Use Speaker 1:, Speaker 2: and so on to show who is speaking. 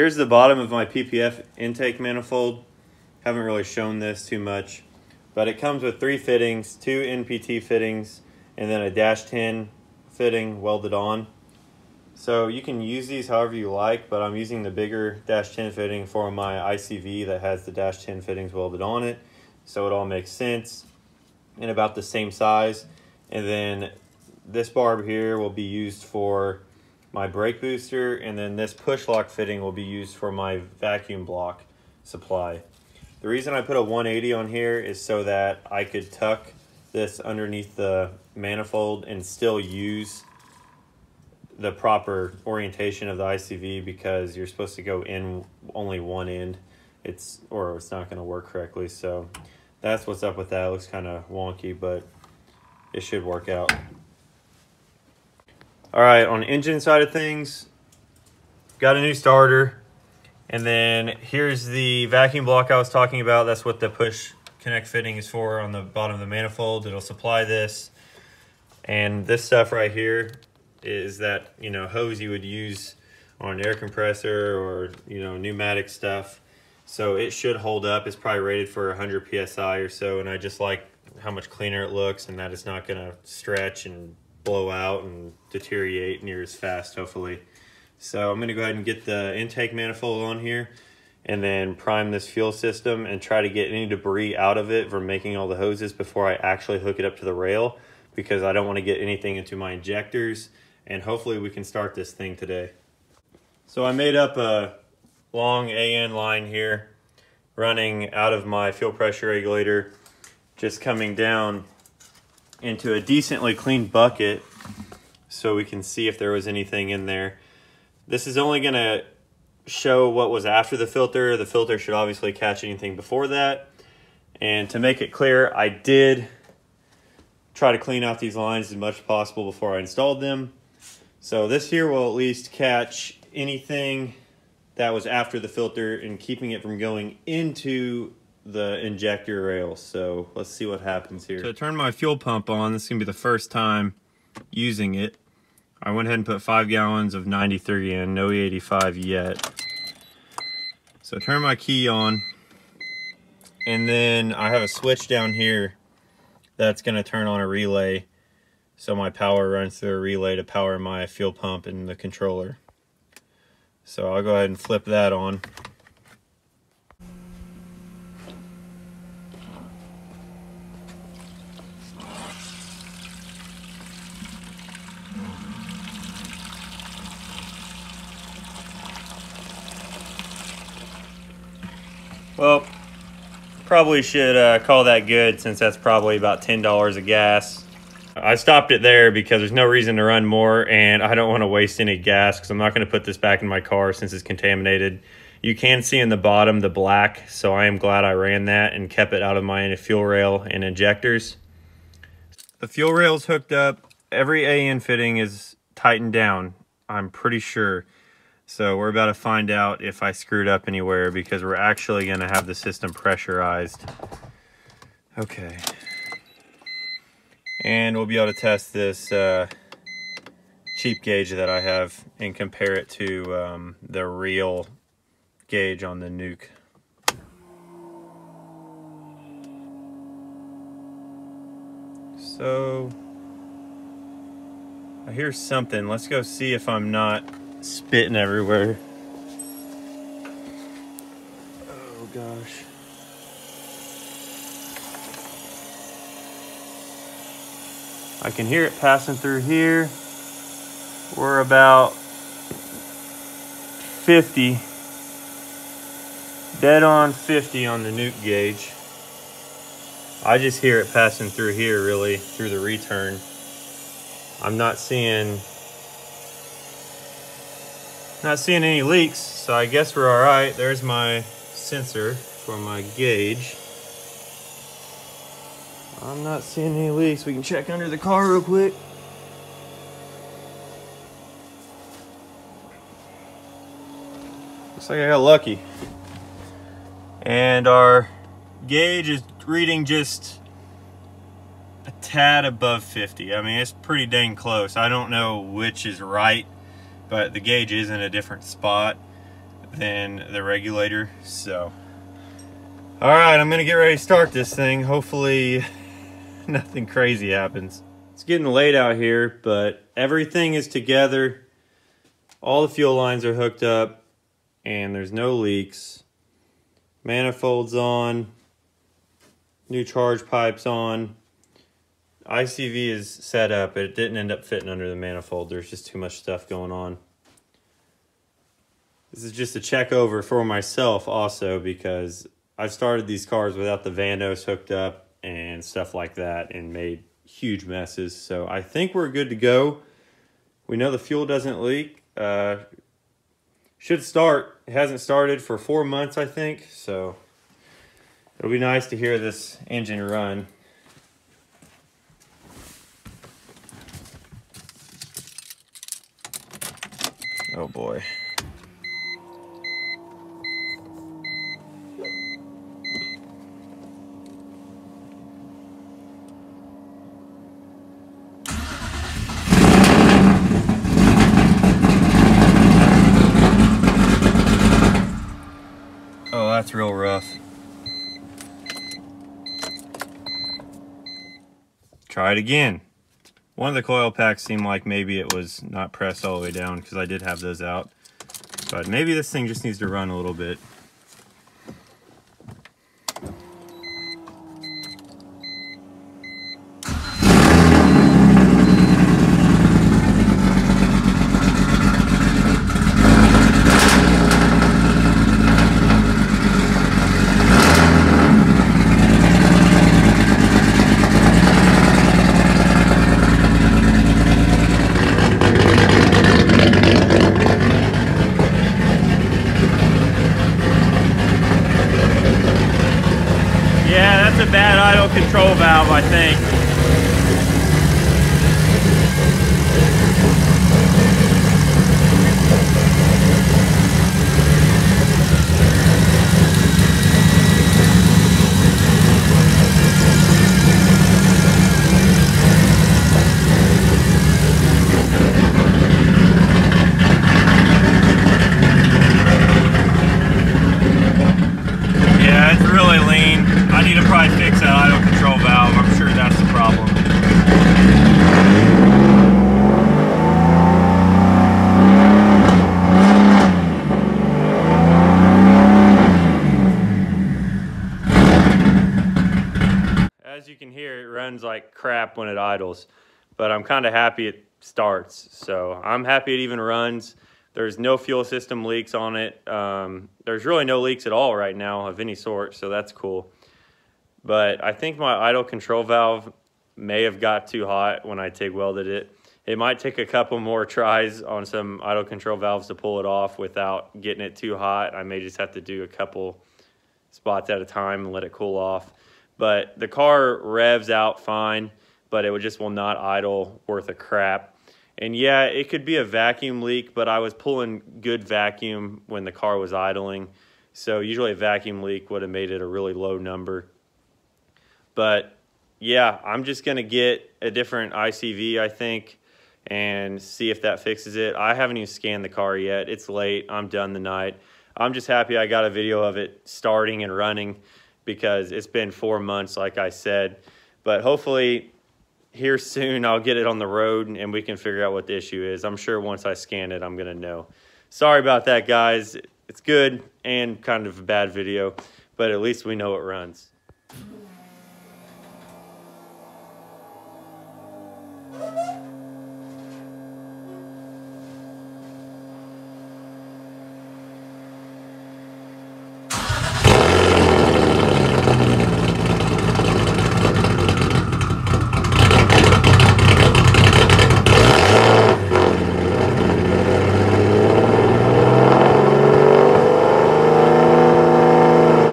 Speaker 1: here's the bottom of my PPF intake manifold. Haven't really shown this too much, but it comes with 3 fittings, 2 NPT fittings, and then a -10 fitting welded on. So you can use these however you like, but I'm using the bigger -10 fitting for my ICV that has the -10 fittings welded on it. So it all makes sense and about the same size. And then this barb here will be used for my brake booster, and then this push lock fitting will be used for my vacuum block supply. The reason I put a 180 on here is so that I could tuck this underneath the manifold and still use the proper orientation of the ICV, because you're supposed to go in only one end, or it's not going to work correctly. So that's what's up with that. It looks kind of wonky, but it should work out. All right, on the engine side of things, got a new starter. And then here's the vacuum block I was talking about. That's what the push connect fitting is for on the bottom of the manifold. It'll supply this. And this stuff right here is that, hose you would use on an air compressor or, pneumatic stuff. So it should hold up. It's probably rated for 100 PSI or so. And I just like how much cleaner it looks, and that it's not going to stretch and blow out and deteriorate near as fast, hopefully. So I'm going to go ahead and get the intake manifold on here and then prime this fuel system and try to get any debris out of it from making all the hoses before I actually hook it up to the rail, because I don't want to get anything into my injectors, and hopefully we can start this thing today. So I made up a long AN line here running out of my fuel pressure regulator, just coming down into a decently clean bucket so we can see if there was anything in there. This is only going to show what was after the filter. The filter should obviously catch anything before that. And to make it clear, I did try to clean out these lines as much as possible before I installed them. So this here will at least catch anything that was after the filter and keeping it from going into the injector rail. So let's see what happens here. To turn my fuel pump on, this is gonna be the first time using it. I went ahead and put 5 gallons of 93 in, no E85 yet. So turn my key on, and then I have a switch down here that's gonna turn on a relay. So my power runs through a relay to power my fuel pump and the controller. So I'll go ahead and flip that on. Well, probably should call that good, since that's probably about $10 of gas. I stopped it there because there's no reason to run more, and I don't want to waste any gas because I'm not going to put this back in my car since it's contaminated. You can see in the bottom the black, so I am glad I ran that and kept it out of my fuel rail and injectors. The fuel rail is hooked up. Every AN fitting is tightened down, I'm pretty sure. So we're about to find out if I screwed up anywhere, because we're actually going to have the system pressurized. Okay. And we'll be able to test this cheap gauge that I have and compare it to the real gauge on the Nuke. So I hear something. Let's go see if I'm not spitting everywhere. Oh gosh. I can hear it passing through here. We're about 50, dead on 50 on the Nuke gauge. I just hear it passing through here, really, through the return. I'm not seeing any leaks, so I guess we're all right. There's my sensor for my gauge. I'm not seeing any leaks. We can check under the car real quick. Looks like I got lucky. And our gauge is reading just a tad above 50. I mean, it's pretty dang close. I don't know which is right, but the gauge is in a different spot. than the regulator. So, all right, I'm gonna get ready to start this thing. Hopefully nothing crazy happens. It's getting late out here, but everything is together. All the fuel lines are hooked up and there's no leaks. Manifold's on, new charge pipe's on. ICV is set up, but it didn't end up fitting under the manifold. There's just too much stuff going on. This is just a check over for myself also, because I've started these cars without the Vanos hooked up and stuff like that and made huge messes. So I think we're good to go. We know the fuel doesn't leak. Should start. It hasn't started for 4 months, I think. So it'll be nice to hear this engine run. Oh boy. Oh, that's real rough. Try it again. One of the coil packs seemed like maybe it was not pressed all the way down, because I did have those out. But maybe this thing just needs to run a little bit. A bad idle control valve, I think. Yeah, it's really lean. I need to probably fix that idle control valve. I'm sure that's the problem. As you can hear, it runs like crap when it idles, but I'm kind of happy it starts. So I'm happy it even runs. There's no fuel system leaks on it. There's really no leaks at all right now of any sort, so that's cool. But I think my idle control valve may have got too hot when I TIG welded it. It might take a couple more tries on some idle control valves to pull it off without getting it too hot. I may just have to do a couple spots at a time and let it cool off. But the car revs out fine, but it just will not idle worth a crap. And yeah, it could be a vacuum leak, but I was pulling good vacuum when the car was idling. So usually a vacuum leak would have made it a really low number. But yeah, I'm just going to get a different ICV, I think, and see if that fixes it. I haven't even scanned the car yet. It's late. I'm done the night. I'm just happy I got a video of it starting and running, because it's been 4 months, like I said. But hopefully here soon I'll get it on the road and we can figure out what the issue is. I'm sure once I scan it, I'm going to know. Sorry about that, guys. It's good and kind of a bad video, but at least we know it runs.